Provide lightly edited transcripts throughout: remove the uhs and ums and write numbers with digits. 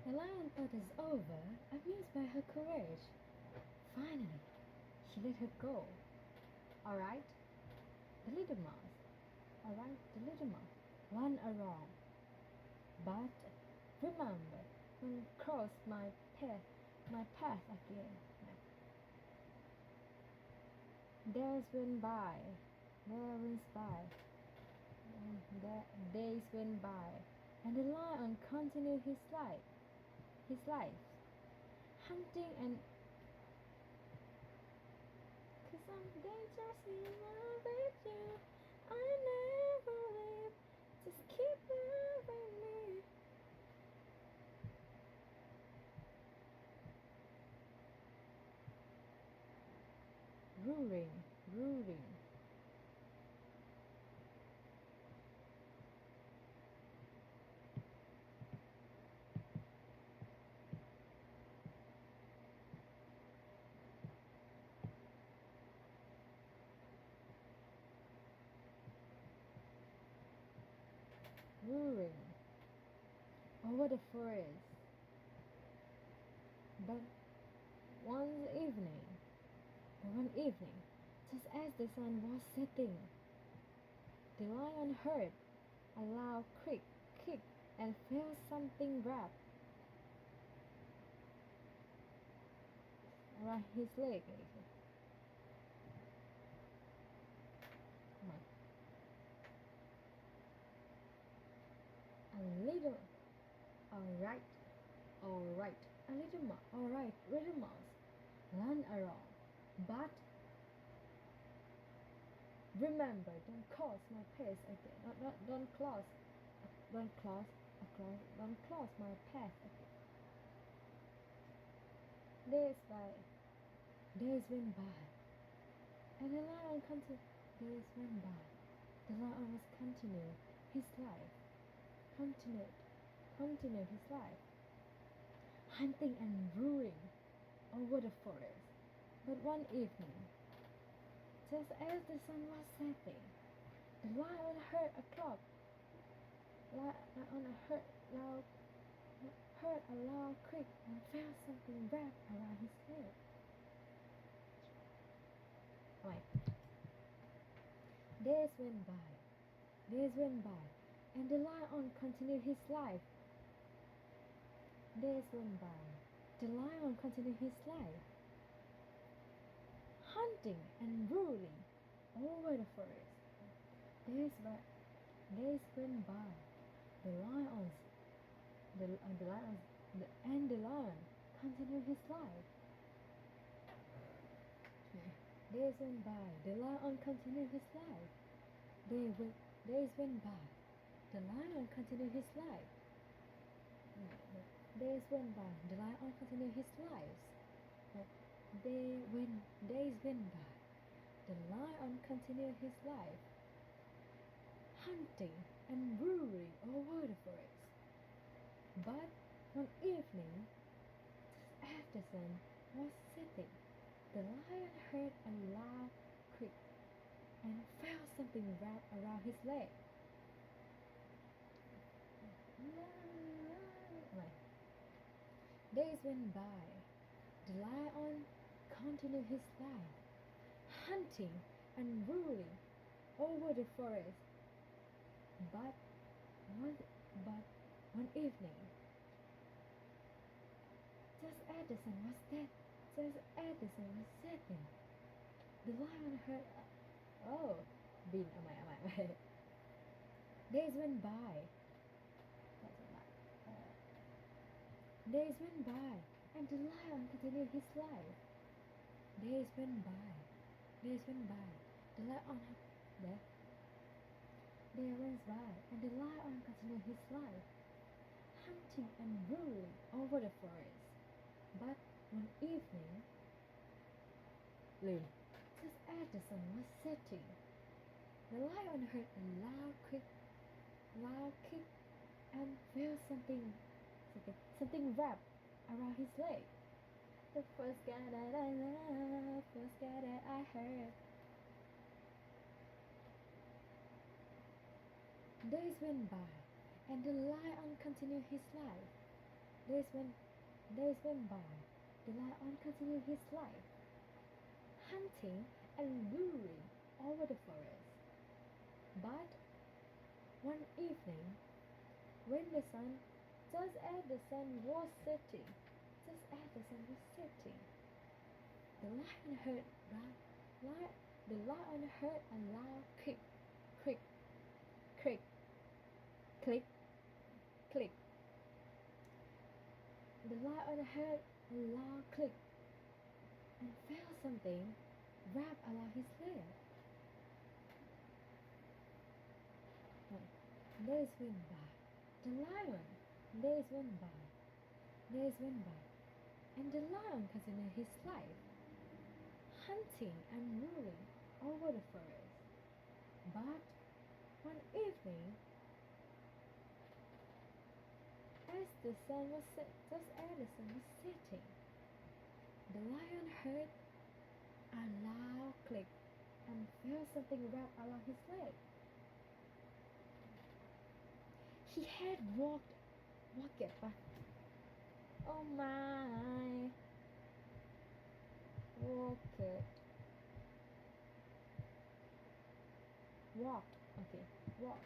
The lion thought it over, amused by her courage. Finally, she let her go. All right, the little mouse. All right, the little mouse. Run around. But remember, don't cross my path again. Days went by, days went by, and the lion continued his life, hunting and. 'Cause I'm dangerously in love with you, I never leave, just keep loving me. Roaring. Roaring over the forest. But one evening, just as the sun was setting, the lion heard a loud kick, and felt something wrap around his leg. A little, alright, alright, little mouse, run around, but remember, don't cross my path again. Don't cross my path again. Days went by, and the lion continued. Days went by. The lion was continued his life, continued his life, hunting and roaring over the forest. But one evening, just as the sun was setting, the lion heard a clock. Lion heard a loud creak and felt something wrap around his head. Days went by, and the lion continued his life. Days went by, the lion continued his life, hunting and roaring over the forest. Days went by, the lion continued his life. Days went by, the lion continued his life. Days went by, the lion continued his life. Days went by, the lion continued his life. Days went by, the lion continued his life, hunting and roaring over the forest. But one evening, just as the sun was setting, the lion heard a loud creak and felt something wrap around his leg. Days went by. The lion continued his life, hunting and roaring over the forest. But one evening, just as the sun was says Edison was setting. The lion heard. Oh, Bean, am I? Days went by. Days went by, and the lion continued his life. Days went by. Days went by. The lion there. Day went by, and the lion continued his life, hunting and ruling over the forest. But one evening, just as the sun was setting, the lion heard a loud kick, and felt something wrapped around his leg. The first guy that I love, first guy that I heard. Days went by, and the lion continued his life. Days went by, the lion continued his life, hunting and luring over the forest. But one evening, when the sun, just as the sun was setting, the lion heard a loud click, click, click, click, click. The lion heard a loud click and felt something wrap around his leg. Days went by. The lion. Days went by. Days went by. And the lion continued his life, hunting and ruling over the forest. But one evening, as the sun was setting, the lion heard a loud click and felt something wrap around his leg. He had walked back. Oh my! Walked. Okay, walked.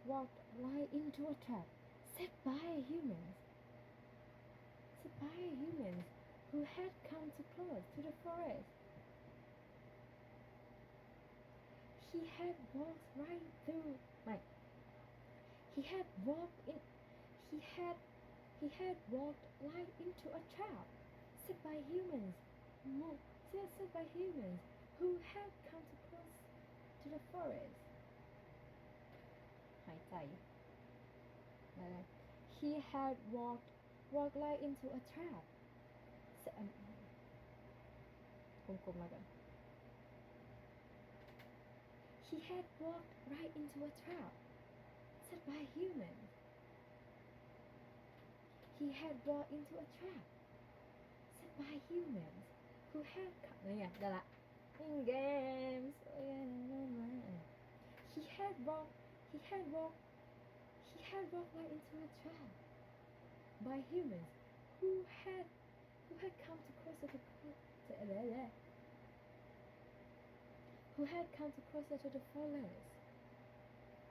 Walked right into a trap set by humans who had come too close to the forest. He had walked right through he had walked right into a trap set by humans who had come too close to the forest. หายใจ He had walked right into a trap. กลมๆมาก่อน He had walked right into a trap set by humans. He had walked into a trap set by humans who had come นี่ไงได้ละ In games. He had walked right into a trap by humans who had come too closer to the forest.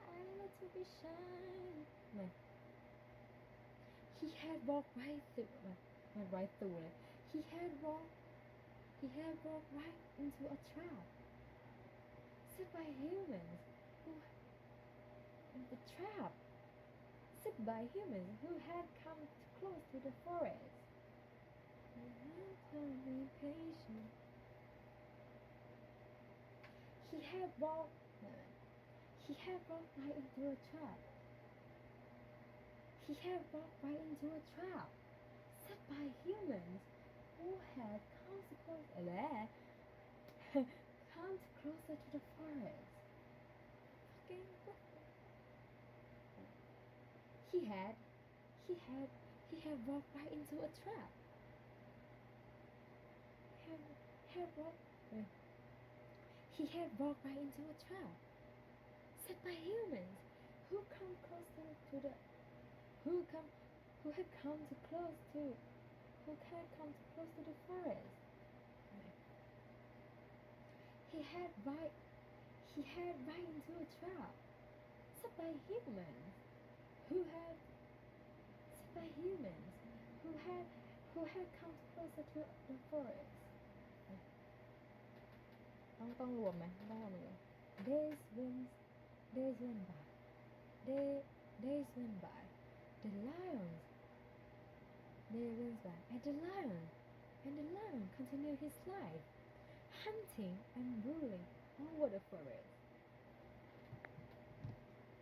I want to be shy. He had walked right through. He had walked right into a trap set by humans who had come too close to the forest. Be patient. He had walked right into a trap. He had walked right into a trap set by humans who had come too closer to the forest. He had walked right into a trap. He had walked right into a trap set by humans who had come too close to the forest. He had right he had right into a trap set by humans who had set by humans who had come closer to the forest. ต้องรวมไหมต้องรวมเลย days went days went by days went by the lions day went by and the lion continued his life hunting and ruling over the forest.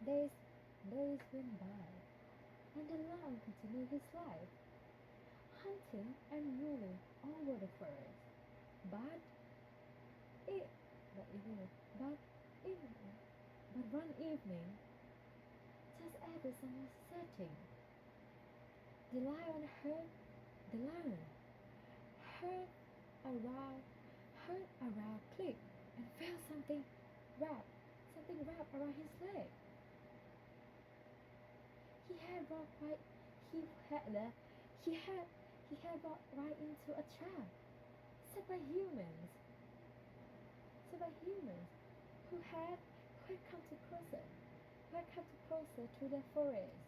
Days went by and the lion continued his life hunting and ruling over the forest. But it but even but even but one evening, just as the sun was setting, the lion heard a loud click and felt something wrapped around his leg. He had walked right he had walked right into a trap set by humans who had come closer to the forest.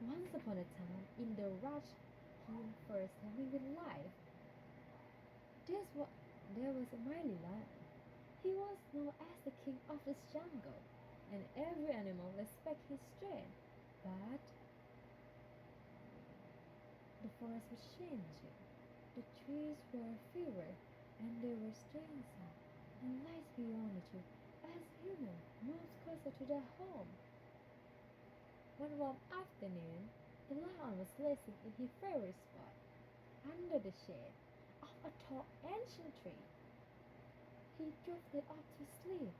Once upon a time, in the rush him first living life, there was a mighty lion. He was known as the king of the jungle, and every animal respected his strength. But the forest was changing. The trees were fewer, and there were strange sounds and lights beyond the tree as humans moved closer to their home. One warm afternoon, the lion was resting in his favorite spot, under the shade of a tall ancient tree. He drifted off to sleep,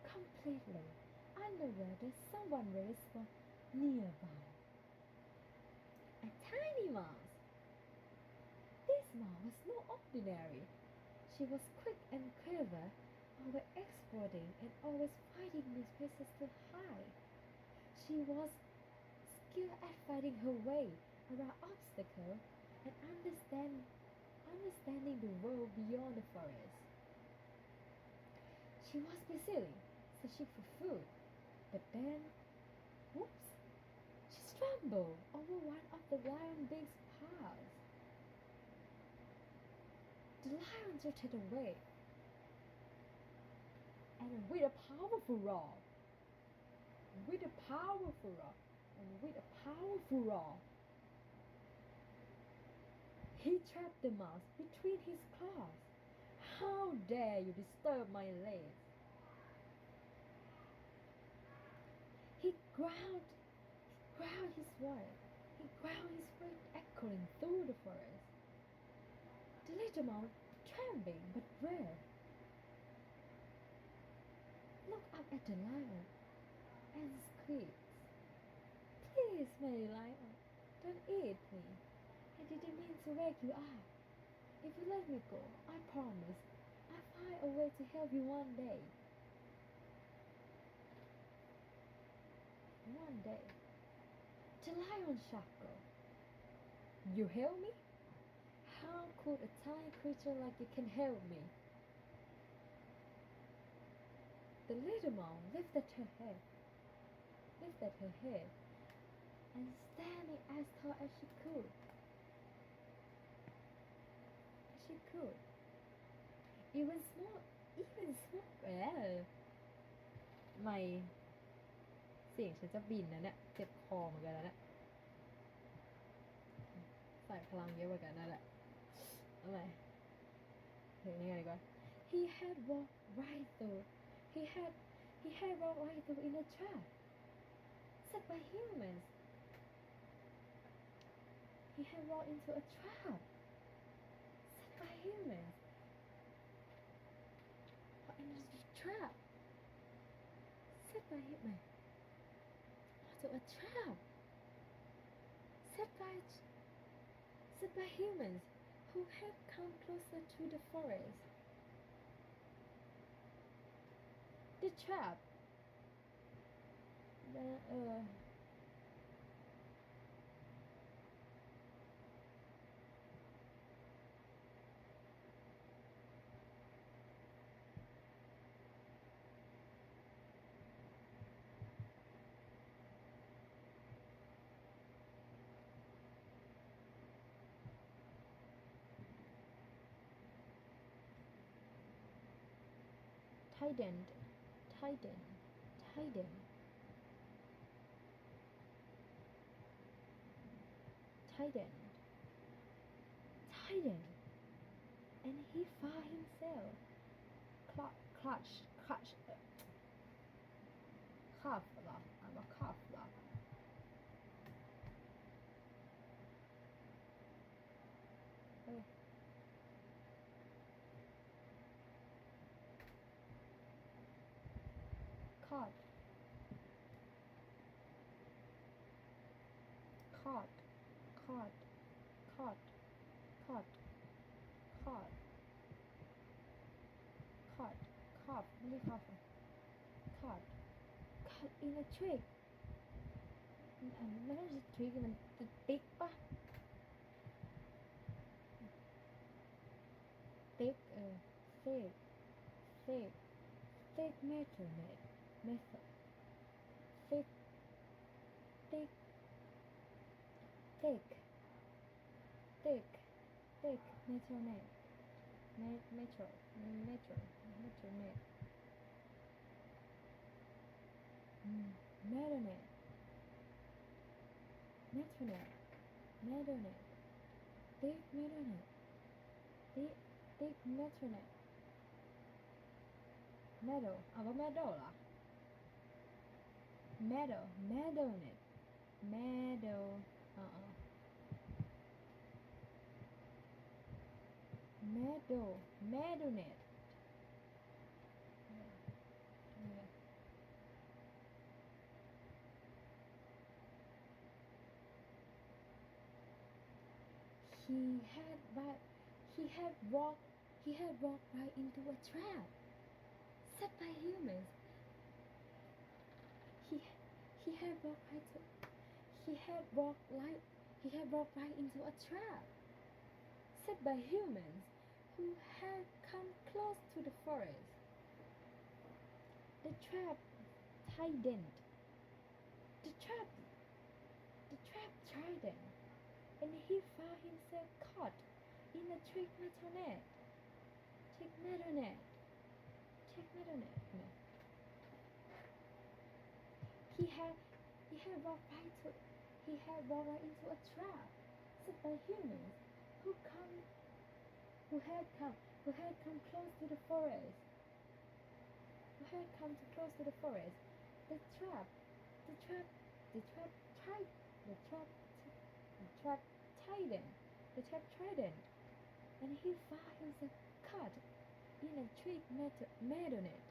completely unaware that someone was nearby. A tiny mouse. This mouse was no ordinary. She was quick and clever, always exploring and always finding new places to hide. She was skilled at finding her way around obstacles and understanding the world beyond the forest. She was busily searching for food, but then, whoops, she stumbled over one of the lion beast's paws. The lion darted away, and with a powerful roar, he trapped the mouse between his claws. How dare you disturb my legs? He growled his voice echoing through the forest. The little mouse, trembling but brave, looked up at the lion and squeaked, "Please, my lion, don't eat me. I didn't mean to wake you up. If you let me go, I promise I'll find a way to help you one day." One day, the lion chuckled. "You help me? How could a tiny creature like you can help me?" The little mouse lifted her head, and standing as tall as she could, even small,ไม่เสียงฉันจะบินนะเนี่ยเจ็บคอเหมือนกันนะเนี่ยใส่พลังเยอะเหมือนกันนั่นแหละอะไรถึงนี่ไงดีกว่า He had walked right through in a trap set by humans. He had walked into a trap set by humans. What in a trap set by humans? To a trap set by humans who had come closer to the forest. The trap. tightened, tighten, tighten, tightened, tightened, and he found himself clutch, cough 了，I'm a cough 了。caught, caught, caught, caught, caught, caught, caught, cough ไม่ใช่ cough caught caught in a trick มันไม่ใช่ trick มันติ๊กปะติ๊กthick thick thick method thick thick thick thick thick metronet metro metronet metronet metronet metronet thick metronet thick metronet meadow อ่ะว่า meadow เหรอ meadow meadownet meadow meadow meadownet he had walked right into a trap set by humans. He had walked right into a trap set by humans who had come close to the forest. The trap tightened. The trap tightened, and he found himself caught in a trick metal net. He had walked right into a trap set by humans who had come close to the forest. The trap tightened, and he found himself caught in a trick metal net.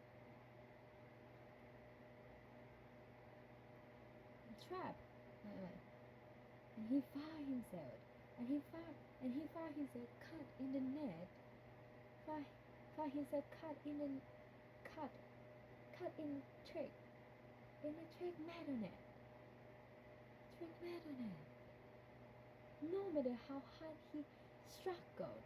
Trap, and he found himself caught in the net. Found himself caught in a trick metal net. No matter how hard he struggled,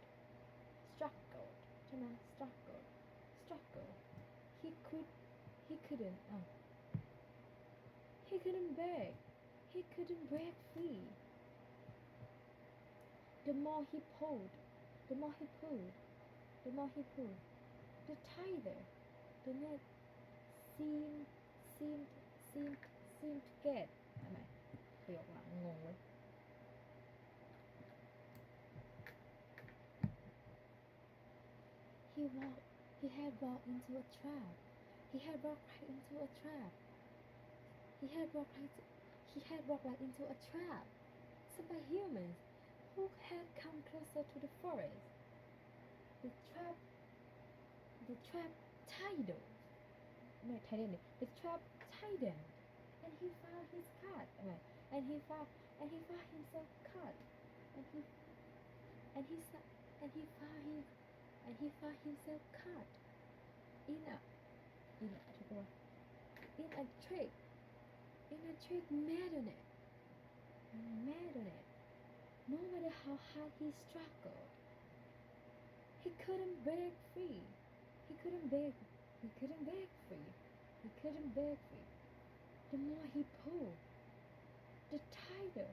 he couldn't break free. The more he pulled, the tighter the net seemed to get. ทำไมประโยคหลังงงเว้ย He had walked into a trap. He had walked right into a trap. Set by humans who had come closer to the forest. The trap tightened. The trap tightened, and he found his cut. And he found himself cut. And he found himself caught in a trick metal net. No matter how hard he struggled, he couldn't break free. The more he pulled, the tighter.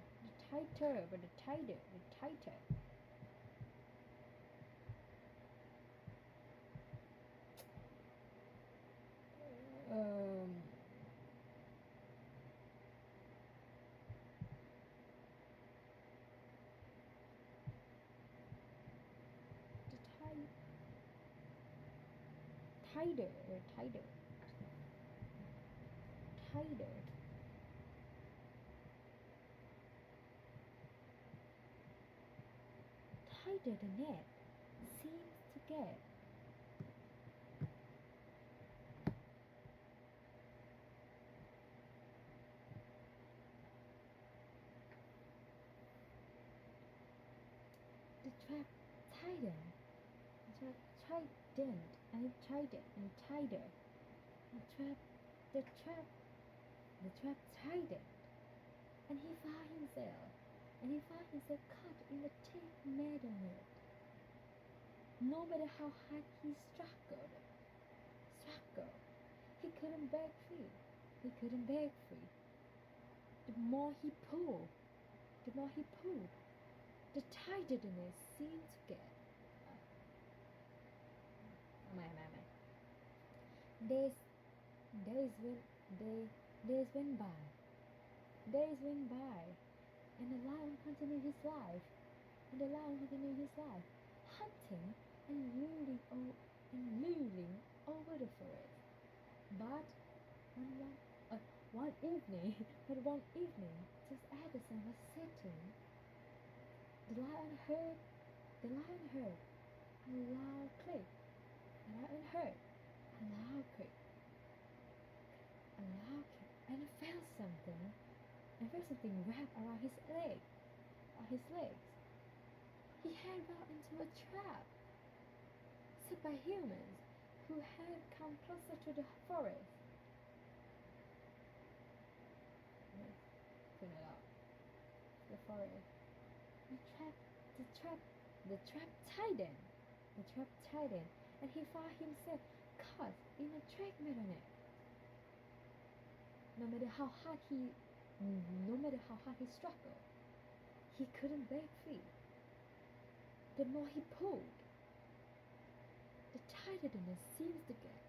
tighter, tighter, tighter. Tighter the net seems to get. The trap tighter, the trap tightened and tighter and tighter. The trap, the trap, the trap tightened, and he found himself caught in the thick metal net. No matter how hard he struggled, he couldn't break free. He couldn't break free. The more he pulled, the tighter the net seemed to get. Days, days went by. Days went by, and the lion continued his life. Hunting and luring over the forest. But one evening, just as the sun was setting, the lion heard a loud click. The lion heard a loud click, and felt something wrap around his legs. He had run into a trap set by humans who had come closer to the forest. Let's turn it up. The forest. The trap tightened, and he found himself caught in a treadmill net. No matter how hard he struggled, he couldn't break free. The more he pulled, the tighter the net seems to get.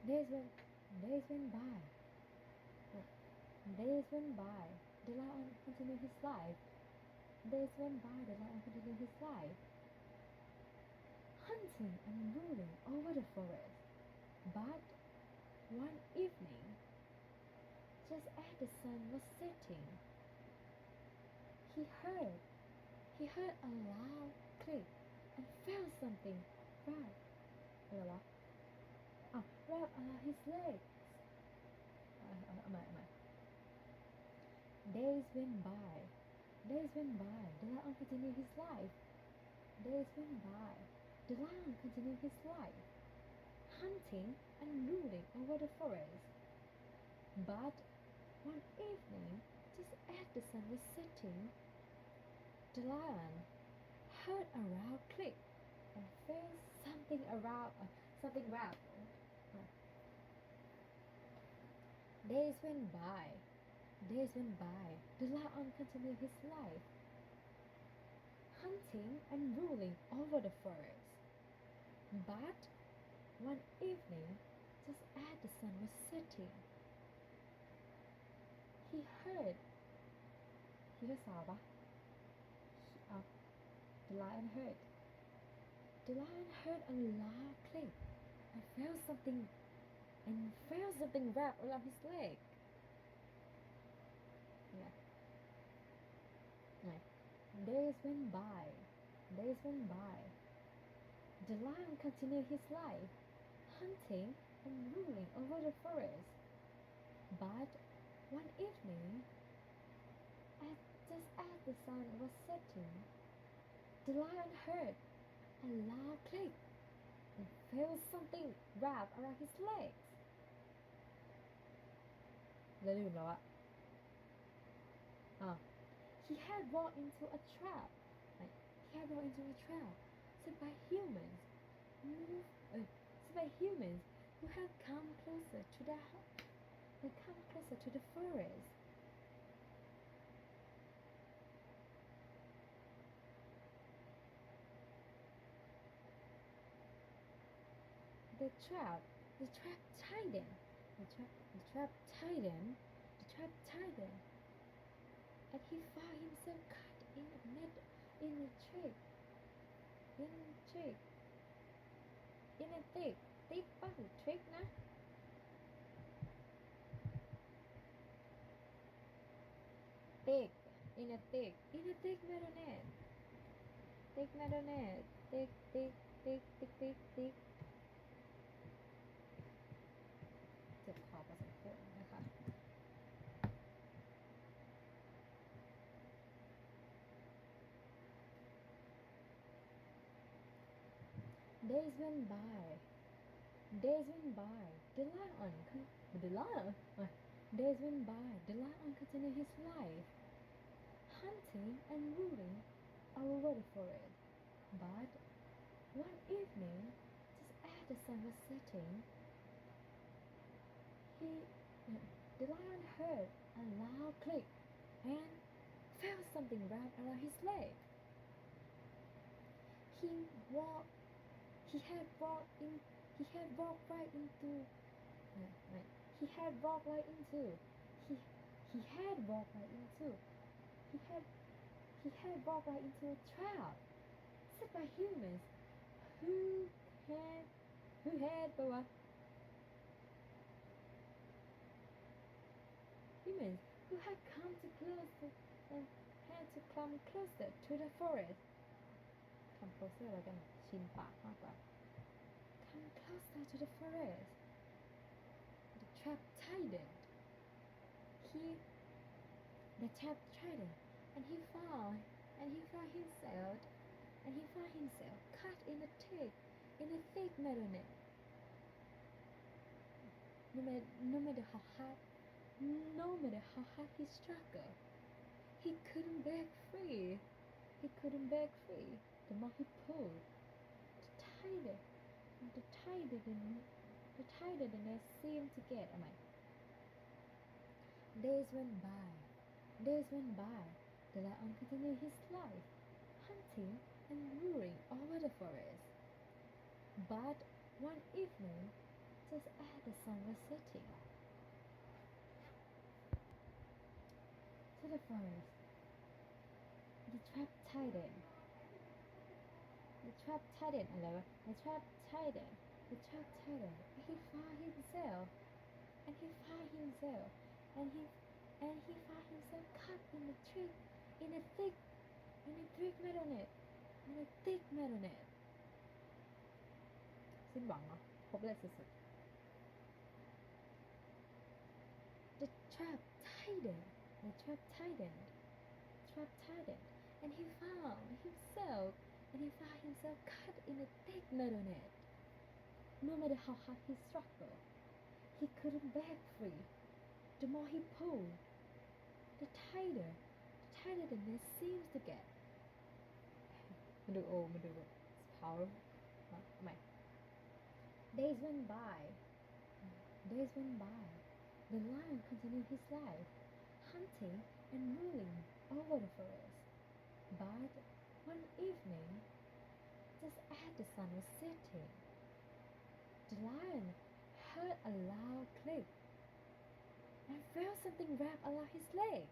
Days went by. Days went by. The lion continued his life. Hunting and ruling over the forest. But one evening, just as the sun was setting, he heard a loud click and felt something wrap around his legs. Days went by. The lion continued his life. Hunting and ruling over the forest. But one evening, just as the sun was setting, the lion heard a loud click and felt something wrap. Days went by. The lion continued his life, hunting and ruling over the forest. But one evening, just as the sun was setting, he heard sao ba? The lion heard a loud click and felt something wrap around his leg. Days went by. The lion continued his life, hunting and ruling over the forest. But one evening, just as the sun was setting, the lion heard a loud click and felt something wrap around his legs. แล้วลืมแล้วอะ He had walked into a trap. Set by humans who had come closer to the forest. The trap tightened. and he found himself caught in a net, in a trick, in a trick, in a thick, thick ป่ะหรือ trick นะ thick, in a thick, in a thick metal net, thick metal net, thick, thick, thick, thick, thick, thick เจ็บคอพอสมควรนะคะ Days went by. Days went by. The lion, the lion. Days went by. The lion continued his life, hunting and ruling all over the forest. But one evening, just as the sun was setting, the lion heard a loud click and felt something wrapped around his leg. He walked. He had walked in. He had walked right into. He had walked right into. He he had walked right into. He had he had walked right into a trap set by humans who had but what? Humans who had come to closer and had to come closer to the forest. Come closer แล้วกันชินปากมากกว่า Come closer to the forest. The trap tightened. The trap tightened, and he found himself caught in a thick metal net. No matter how hard he struggled, he couldn't break free. The more he pulled, the tighter the net seemed to get. Days went by. The lion continued his life, hunting and ruling over the forest. But one evening, just as the sun was setting, to the forest, the trap tightened. The trap tightened. And he found himself caught in a thick metal net. สิ้นหวังเนาะพบเลยสุดๆ The trap tightened. And he found himself caught in a thick metal net. No matter how hard he struggled, he couldn't break free. The more he pulled, the tighter the net seems to get. มันดู it's powerful ทำไม Days went by. The lion continued his life, hunting and ruling over the forest. But one evening, just as the sun was setting, the lion heard a loud click and felt something wrap around his leg.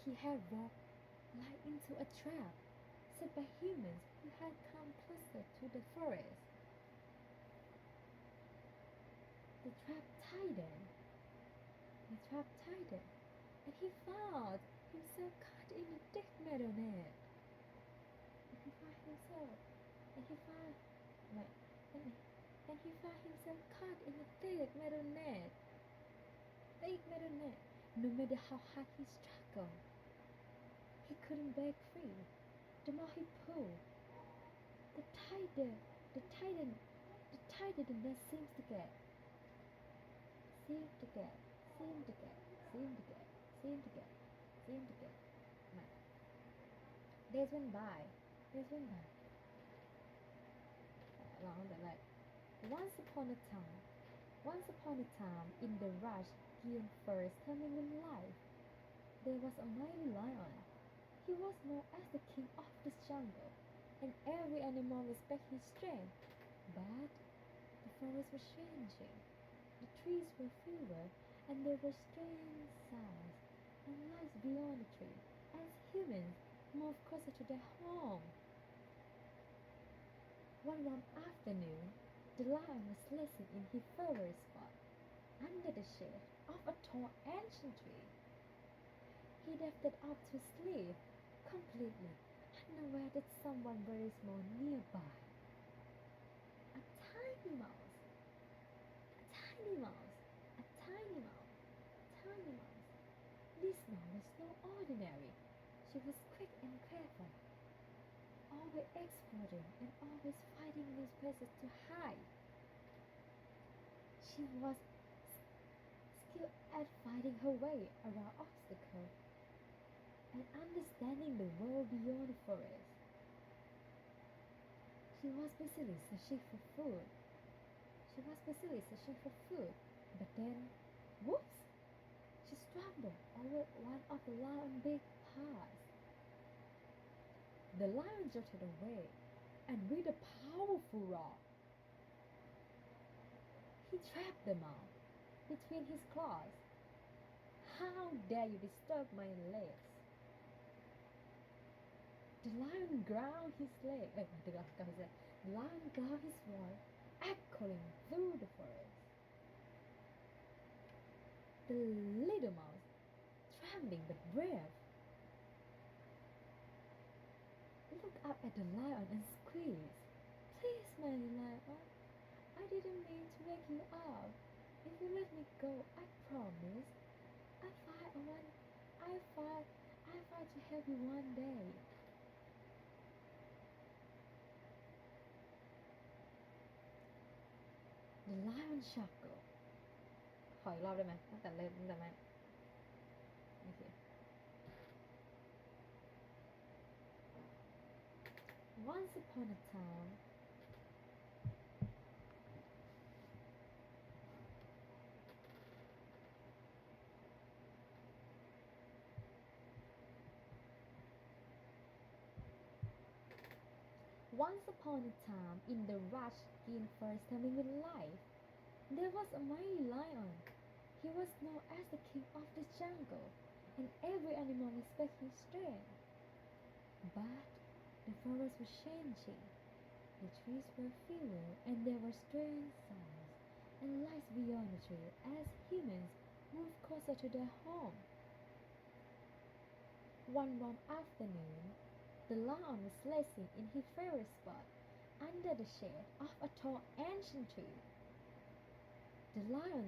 He had walked right into a trap set by humans who had come closer to the forest. The trap tightened, and he found himself caught in a thick metal net. And he found himself caught in a thick metal net. No matter how hard he struggled, he couldn't break free. The more he pulled, the tighter the net seems to get. Days went by. Along the way. Once upon a time, in the rush Gion first coming in life, there was a mighty lion. He was known as the king of the jungle, and every animal respected his strength. But the forest was changing. The trees were fewer, and there were strange sounds and lights beyond the tree as humans moved closer to their home. One warm afternoon, the lion was lazing in his favorite spot, under the shade of a tall ancient tree. He drifted off to sleep, completely unaware that someone very small nearby, a tiny mouse, a tiny mouse, a tiny mouse, tiny mouse. This mouse was no ordinary. She was quick and clever, always exploring and always finding new places to hide. She was skilled at finding her way around obstacles and understanding the world beyond the forest. She was busily searching for food. She was busily searching for food, but then, whoops! She stumbled over one of the lion's big paws. The lion darted away, and with a powerful roar, he trapped the mouse between his claws. How dare you disturb my legs? The lion ground his leg. The lion ground his voice, echoing through the forest. The little mouse, trembling but brave, looked up at the lion and squeezed. Please, my lion, I didn't mean to wake you up. If you let me go, I promise. I fight one. I fight to help you one day. The lion chuckled. ขออีกรอบได้ไหมตั้งแต่เริ่มตั้งแต่แรกโอเค Once upon a time, in the rush green forest teeming with life, there was a mighty lion. He was known as the king of the jungle, and every animal respected his strength. But the forest was changing. The trees were fewer, and there were strange sounds and lights beyond the tree as humans moved closer to their home. One warm afternoon, the lion was lazing in his favorite spot, under the shade of a tall ancient tree. The lion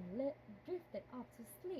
drifted off to sleep.